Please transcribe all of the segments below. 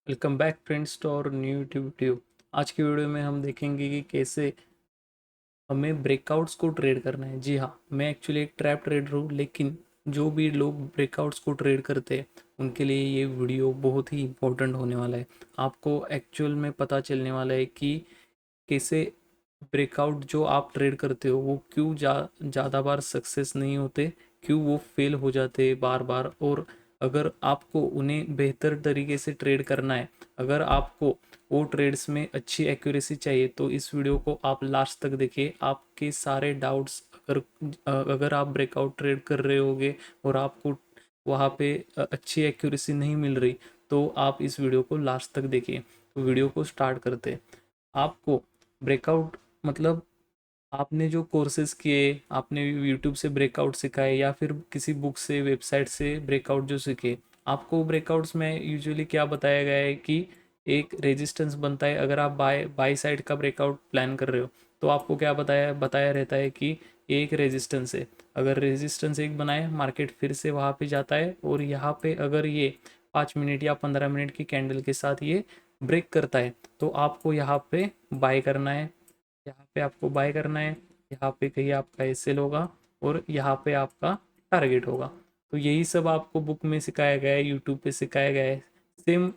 Welcome back friends to और new YouTube video. आज की वीडियो में हम देखेंगे कि कैसे हमें ब्रेकआउट्स को ट्रेड करना है। जी हाँ, मैं एक्चुअली एक ट्रैप ट्रेडर हूँ, लेकिन जो भी लोग ब्रेकआउट्स को ट्रेड करते हैं उनके लिए ये वीडियो बहुत ही इंपॉर्टेंट होने वाला है। आपको एक्चुअल में पता चलने वाला है कि कैसे ब्रेकआउट जो आप ट्रेड करते हो वो क्यों ज़्यादा बार सक्सेस नहीं होते, क्यों वो फेल हो जाते बार बार। और अगर आपको उन्हें बेहतर तरीके से ट्रेड करना है, अगर आपको वो ट्रेड्स में अच्छी एक्यूरेसी चाहिए, तो इस वीडियो को आप लास्ट तक देखिए। आपके सारे डाउट्स, अगर आप ब्रेकआउट ट्रेड कर रहे होगे और आपको वहाँ पे अच्छी एक्यूरेसी नहीं मिल रही, तो आप इस वीडियो को लास्ट तक देखिए। तो वीडियो को स्टार्ट करते हैं। आपको ब्रेकआउट मतलब आपने जो कोर्सेज किए, आपने यूट्यूब से ब्रेकआउट सीखा है या फिर किसी बुक से, वेबसाइट से ब्रेकआउट जो सीखे, आपको ब्रेकआउट्स में यूजुअली क्या बताया गया है कि एक रेजिस्टेंस बनता है। अगर आप बाई साइड का ब्रेकआउट प्लान कर रहे हो तो आपको क्या बताया बताया रहता है कि एक रेजिस्टेंस है। अगर रेजिस्टेंस एक बनाए, मार्केट फिर से वहाँ पे जाता है और यहाँ पे अगर ये 5 मिनट या 15 मिनट की कैंडल के साथ ये ब्रेक करता है, तो आपको यहाँ पे बाय करना है। यहाँ पे आपको बाय करना है, यहाँ पे कहीं आपका एसएल होगा और यहाँ पे आपका टारगेट होगा। तो यही सब आपको बुक में सिखाया गया है, यूट्यूब पे सिखाया गया है। सेम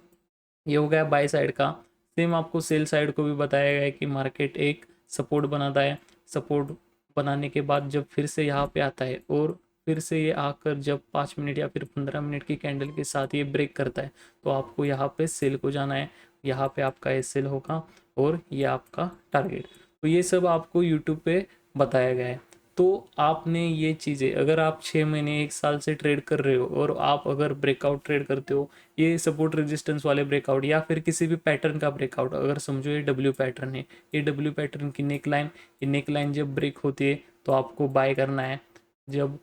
ये हो गया बाय साइड का। सेम आपको सेल साइड को भी बताया गया है कि मार्केट एक सपोर्ट बनाता है। सपोर्ट बनाने के बाद जब फिर से यहाँ पे आता है और फिर से ये आकर जब 5 मिनट या फिर 15 मिनट की कैंडल के साथ ये ब्रेक करता है, तो आपको यहाँ पे सेल को जाना है। यहाँ पे आपका एसएल होगा और ये आपका टारगेट। तो ये सब आपको यूट्यूब पे बताया गया है। तो आपने ये चीज़ें, अगर आप 6 महीने 1 साल से ट्रेड कर रहे हो और आप अगर ब्रेकआउट ट्रेड करते हो, ये सपोर्ट रेजिस्टेंस वाले ब्रेकआउट या फिर किसी भी पैटर्न का ब्रेकआउट, अगर समझो ये डब्ल्यू पैटर्न है, ये डब्ल्यू पैटर्न की नेक लाइन, ये नेक लाइन जब ब्रेक होती है तो आपको बाय करना है। जब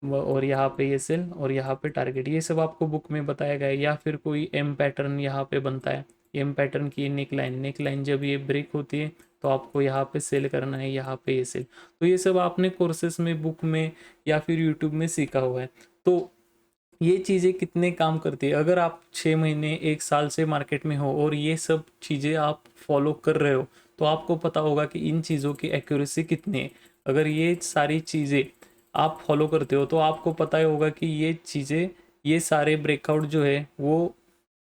और यहाँ पे ये सेल और यहाँ पे टारगेट, ये सब आपको बुक में बताया गया है। या फिर कोई एम पैटर्न यहाँ पे बनता है, एम पैटर्न की नेक लाइन जब ये ब्रेक होती है तो आपको यहाँ पे सेल करना है, यहाँ पे ये सेल। तो ये सब आपने कोर्सेस में, बुक में या फिर यूट्यूब में सीखा हुआ है। तो ये चीज़ें कितने काम करती है, अगर आप 6 महीने 1 साल से मार्केट में हो और ये सब चीज़ें आप फॉलो कर रहे हो, तो आपको पता होगा कि इन चीज़ों की एक्यूरेसी कितनी है। अगर ये सारी चीज़ें आप फॉलो करते हो तो आपको पता ही होगा कि ये चीज़ें, ये सारे ब्रेकआउट जो है वो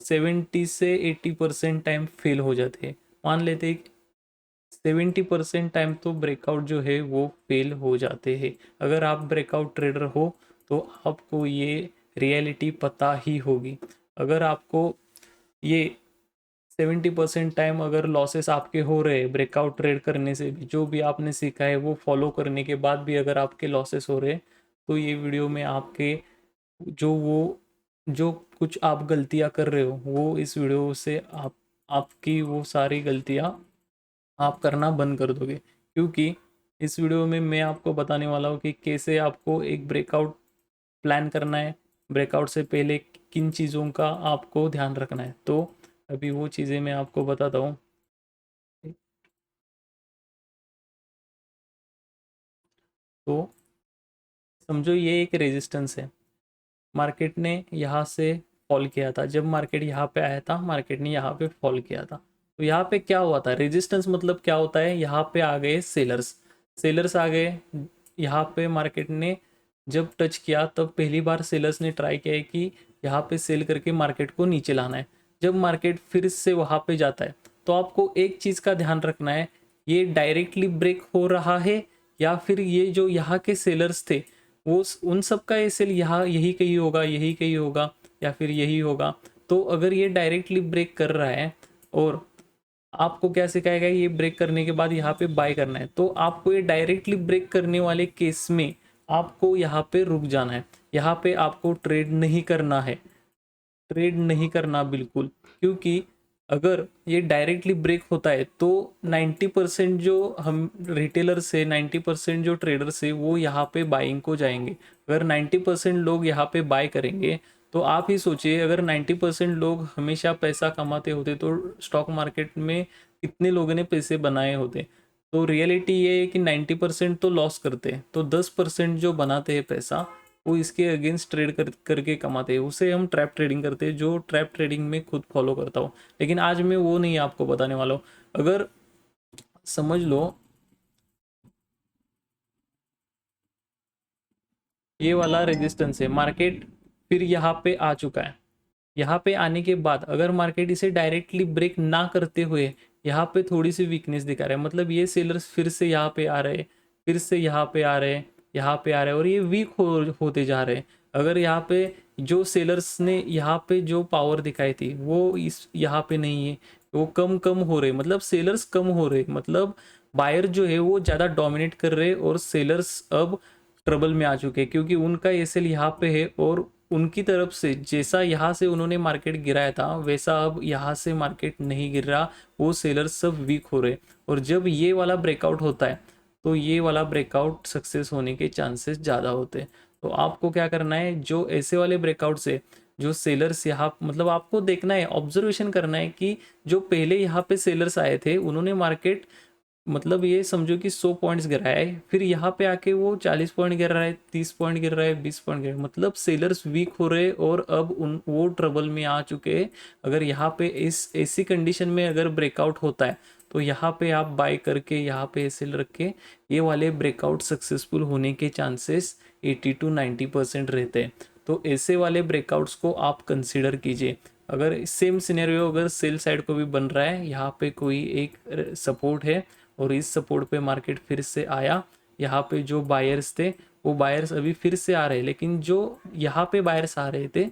70 से 80% टाइम फेल हो जाते हैं। मान लेते हैं 70% टाइम तो ब्रेकआउट जो है वो फेल हो जाते हैं। अगर आप ब्रेकआउट ट्रेडर हो तो आपको ये रियलिटी पता ही होगी। अगर आपको ये 70% टाइम अगर लॉसेस आपके हो रहे हैं ब्रेकआउट ट्रेड करने से भी, जो भी आपने सीखा है वो फॉलो करने के बाद भी अगर आपके लॉसेस हो रहे हैं, तो ये वीडियो में आपके जो कुछ आप गलतियां कर रहे हो वो इस वीडियो से आपकी वो सारी गलतियां आप करना बंद कर दोगे। क्योंकि इस वीडियो में मैं आपको बताने वाला हूँ कि कैसे आपको एक ब्रेकआउट प्लान करना है, ब्रेकआउट से पहले किन चीज़ों का आपको ध्यान रखना है। तो अभी वो चीज़ें मैं आपको बताता हूँ। तो समझो ये एक रेजिस्टेंस है, मार्केट ने यहाँ से फॉल किया था। जब मार्केट यहाँ पे आया था, मार्केट ने यहाँ पे फॉल किया था, तो यहाँ पे क्या हुआ था, रेजिस्टेंस मतलब क्या होता है, यहाँ पे आ गए सेलर्स। सेलर्स आ गए यहाँ पे। मार्केट ने जब टच किया तब पहली बार सेलर्स ने ट्राई किया है कि यहाँ पे सेल करके मार्केट को नीचे लाना है। जब मार्केट फिर से वहाँ पे जाता है तो आपको एक चीज़ का ध्यान रखना है, ये डायरेक्टली ब्रेक हो रहा है या फिर ये जो यहाँ के सेलर्स थे वो उन सब का एसएल यहाँ यही कहीं होगा, यही कहीं होगा या फिर यही होगा। तो अगर ये डायरेक्टली ब्रेक कर रहा है और आपको क्या सिखाया गया, ये ब्रेक करने के बाद यहाँ पे बाय करना है, तो आपको ये डायरेक्टली ब्रेक करने वाले केस में आपको यहाँ पे रुक जाना है। यहाँ पे आपको ट्रेड नहीं करना है, ट्रेड नहीं करना बिल्कुल। क्योंकि अगर ये डायरेक्टली ब्रेक होता है तो 90% जो हम रिटेलर से, 90% जो ट्रेडर से वो यहाँ पे बाइंग को जाएंगे। अगर 90% लोग यहाँ पे बाय करेंगे तो आप ही सोचिए, अगर 90% लोग हमेशा पैसा कमाते होते तो स्टॉक मार्केट में कितने लोगों ने पैसे बनाए होते। तो रियलिटी ये है कि 90% तो लॉस करते हैं, तो 10% जो बनाते हैं पैसा, वो इसके अगेंस्ट ट्रेड करके कमाते हैं, उसे हम ट्रैप ट्रेडिंग करते हैं, जो ट्रैप ट्रेडिंग में खुद फॉलो करता हूँ। लेकिन आज मैं वो नहीं आपको बताने वाला हूँ। अगर समझ लो ये वाला रेजिस्टेंस है, मार्केट फिर यहाँ पे आ चुका है। यहाँ पे आने के बाद अगर मार्केट इसे डायरेक्टली ब्रेक ना करते हुए यहाँ पे थोड़ी सी वीकनेस दिखा रहा है, मतलब ये सेलर्स फिर से यहाँ पे आ रहे हैं, फिर से यहाँ पे आ रहे हैं, यहाँ पे आ रहे हैं और ये वीक होते जा रहे हैं। अगर यहाँ पे जो सेलर्स ने यहाँ पे जो पावर दिखाई थी वो इस यहाँ पे नहीं है, वो कम कम हो रहे, मतलब सेलर्स कम हो रहे, मतलब बायर जो है वो ज़्यादा डोमिनेट कर रहे और सेलर्स अब ट्रबल में आ चुके हैं, क्योंकि उनका एसएल यहाँ पे है और उनकी तरफ से जैसा यहाँ से उन्होंने मार्केट गिराया था वैसा अब यहाँ से मार्केट नहीं गिर रहा, वो सेलर्स सब वीक हो रहे। और जब ये वाला ब्रेकआउट होता है तो ये वाला ब्रेकआउट सक्सेस होने के चांसेस ज़्यादा होते हैं। तो आपको क्या करना है, जो ऐसे वाले ब्रेकआउट से जो सेलर्स यहाँ, मतलब आपको देखना है, ऑब्जर्वेशन करना है कि जो पहले यहाँ पे सेलर्स आए थे उन्होंने मार्केट, मतलब ये समझो कि 100 पॉइंट्स गिराया है, फिर यहाँ पे आके वो 40 पॉइंट गिर रहा है, 30 पॉइंट गिर रहा है, 20 पॉइंट गिर रहा है, मतलब सेलर्स वीक हो रहे और अब उन वो ट्रबल में आ चुके हैं। अगर यहाँ पे इस ऐसी कंडीशन में अगर ब्रेकआउट होता है तो यहाँ पे आप बाय करके यहाँ पे सेल रख के ये वाले ब्रेकआउट सक्सेसफुल होने के चांसेस 80 to 90% रहते हैं। तो ऐसे वाले ब्रेकआउट्स को आप कंसिडर कीजिए। अगर सेम सिनेरियो अगर सेल साइड को भी बन रहा है, यहाँ पे कोई एक सपोर्ट है और इस सपोर्ट पे मार्केट फिर से आया, यहाँ पे जो बायर्स थे वो बायर्स अभी फिर से आ रहे हैं, लेकिन जो यहाँ पे बायर्स आ रहे थे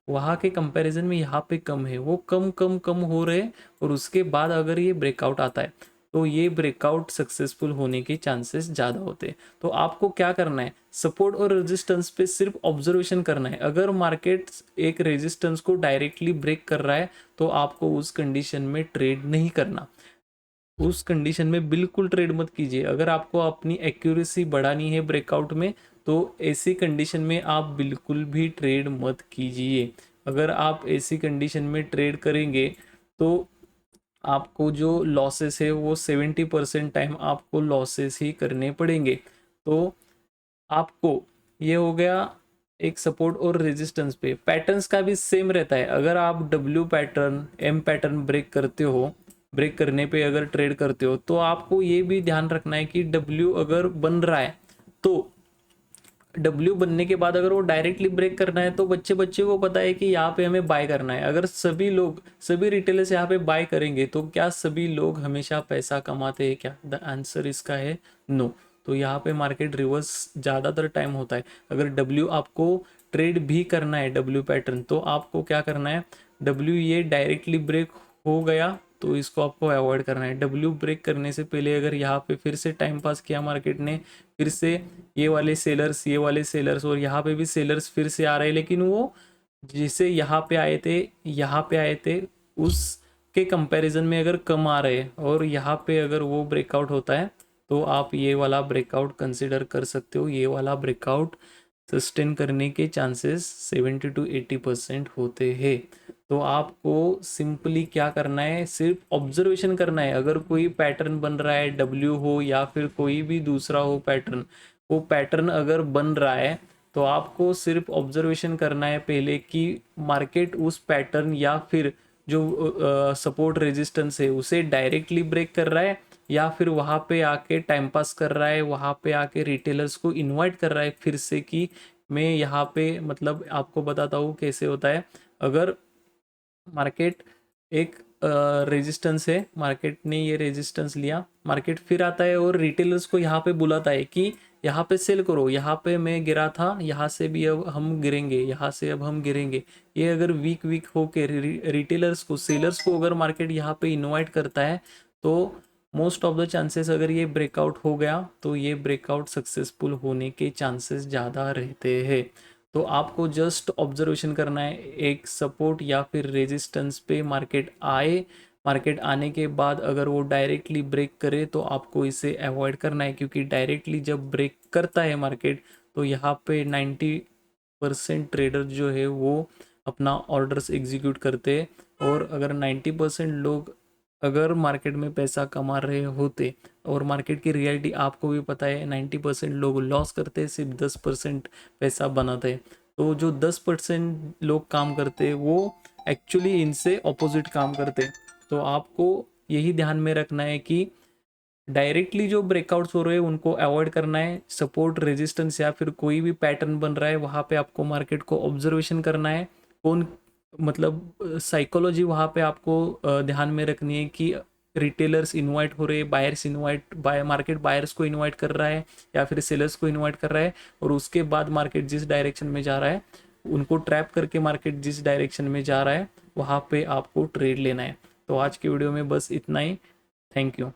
वहाँ के कंपैरिजन में यहाँ पे कम है, वो कम कम कम हो रहे हैं। और उसके बाद अगर ये ब्रेकआउट आता है तो ये ब्रेकआउट सक्सेसफुल होने के चांसेस ज़्यादा होते हैं। तो आपको क्या करना है, सपोर्ट और रेजिस्टेंस पे सिर्फ ऑब्जर्वेशन करना है। अगर मार्केट एक रेजिस्टेंस को डायरेक्टली ब्रेक कर रहा है तो आपको उस कंडीशन में ट्रेड नहीं करना, उस कंडीशन में बिल्कुल ट्रेड मत कीजिए। अगर आपको अपनी एक्यूरेसी बढ़ानी है ब्रेकआउट में तो ऐसी कंडीशन में आप बिल्कुल भी ट्रेड मत कीजिए। अगर आप ऐसी कंडीशन में ट्रेड करेंगे तो आपको जो लॉसेस है वो 70% टाइम आपको लॉसेस ही करने पड़ेंगे। तो आपको ये हो गया एक सपोर्ट और रेजिस्टेंस पे। पैटर्न्स का भी सेम रहता है। अगर आप W pattern, M pattern break करते हो, ब्रेक करने पे अगर ट्रेड करते हो तो आपको ये भी ध्यान रखना है कि डब्ल्यू अगर बन रहा है तो डब्ल्यू बनने के बाद अगर वो डायरेक्टली ब्रेक करना है तो बच्चे बच्चे को पता है कि यहाँ पे हमें बाय करना है। अगर सभी लोग, सभी रिटेलर्स यहाँ पे बाय करेंगे तो क्या सभी लोग हमेशा पैसा कमाते हैं क्या? द आंसर इसका है नो। तो यहाँ पे मार्केट रिवर्स ज़्यादातर टाइम होता है। अगर डब्ल्यू आपको ट्रेड भी करना है, डब्ल्यू पैटर्न, तो आपको क्या करना है, डब्ल्यू ये डायरेक्टली ब्रेक हो गया तो इसको आपको अवॉइड करना है। डब्ल्यू ब्रेक करने से पहले अगर यहाँ पे फिर से टाइम पास किया मार्केट ने, फिर से ये वाले सेलर्स, ये वाले सेलर्स और यहाँ पे भी सेलर्स फिर से आ रहे हैं, लेकिन वो जिसे यहाँ पे आए थे, यहाँ पे आए थे उसके कंपैरिजन में अगर कम आ रहे हैं और यहाँ पे अगर वो ब्रेकआउट होता है तो आप ये वाला ब्रेकआउट कंसिडर कर सकते हो। ये वाला ब्रेकआउट सस्टेन करने के चांसेस 70 to 80% होते हैं। तो आपको सिंपली क्या करना है, सिर्फ ऑब्जर्वेशन करना है। अगर कोई पैटर्न बन रहा है, डब्ल्यू हो या फिर कोई भी दूसरा हो पैटर्न, वो पैटर्न अगर बन रहा है तो आपको सिर्फ ऑब्जर्वेशन करना है पहले कि मार्केट उस पैटर्न या फिर जो सपोर्ट रेजिस्टेंस है उसे डायरेक्टली ब्रेक कर रहा है या फिर वहाँ पे आके टाइम पास कर रहा है, वहाँ पे आके रिटेलर्स को इनवाइट कर रहा है फिर से कि मैं यहाँ पे, मतलब आपको बताता हूँ कैसे होता है। अगर मार्केट एक रेजिस्टेंस है, मार्केट ने ये रेजिस्टेंस लिया, मार्केट फिर आता है और रिटेलर्स को यहाँ पे बुलाता है कि यहाँ पे सेल करो, यहाँ पे मैं गिरा था, यहाँ से भी अब हम गिरेंगे, यहाँ से अब हम गिरेंगे। ये अगर वीक वीक होके रिटेलर्स को, सेलर्स को अगर मार्केट यहाँ पे इनवाइट करता है तो मोस्ट ऑफ द चांसेस, अगर ये ब्रेकआउट हो गया तो ये ब्रेकआउट सक्सेसफुल होने के चांसेस ज़्यादा रहते हैं। तो आपको जस्ट ऑब्जर्वेशन करना है, एक सपोर्ट या फिर रेजिस्टेंस पे मार्केट आए, मार्केट आने के बाद अगर वो डायरेक्टली ब्रेक करे तो आपको इसे अवॉइड करना है, क्योंकि डायरेक्टली जब ब्रेक करता है मार्केट तो यहाँ पे 90% ट्रेडर जो है वो अपना ऑर्डर्स एग्जीक्यूट करते हैं। और अगर 90% लोग अगर मार्केट में पैसा कमा रहे होते, और मार्केट की रियलिटी आपको भी पता है, 90% लोग लॉस करते हैं, सिर्फ 10% पैसा बनाते हैं। तो जो 10% लोग काम करते हैं वो एक्चुअली इनसे ऑपोजिट काम करते हैं। तो आपको यही ध्यान में रखना है कि डायरेक्टली जो ब्रेकआउट्स हो रहे हैं उनको अवॉइड करना है। सपोर्ट, रेजिस्टेंस या फिर कोई भी पैटर्न बन रहा है वहाँ पे आपको मार्केट को ऑब्जर्वेशन करना है। कौन, मतलब साइकोलॉजी वहाँ पे आपको ध्यान में रखनी है कि रिटेलर्स इनवाइट हो रहे हैं, बायर्स इनवाइट, मार्केट बायर्स को इनवाइट कर रहा है या फिर सेलर्स को इनवाइट कर रहा है, और उसके बाद मार्केट जिस डायरेक्शन में जा रहा है उनको ट्रैप करके मार्केट जिस डायरेक्शन में जा रहा है वहाँ पे आपको ट्रेड लेना है। तो आज की वीडियो में बस इतना ही। Thank you.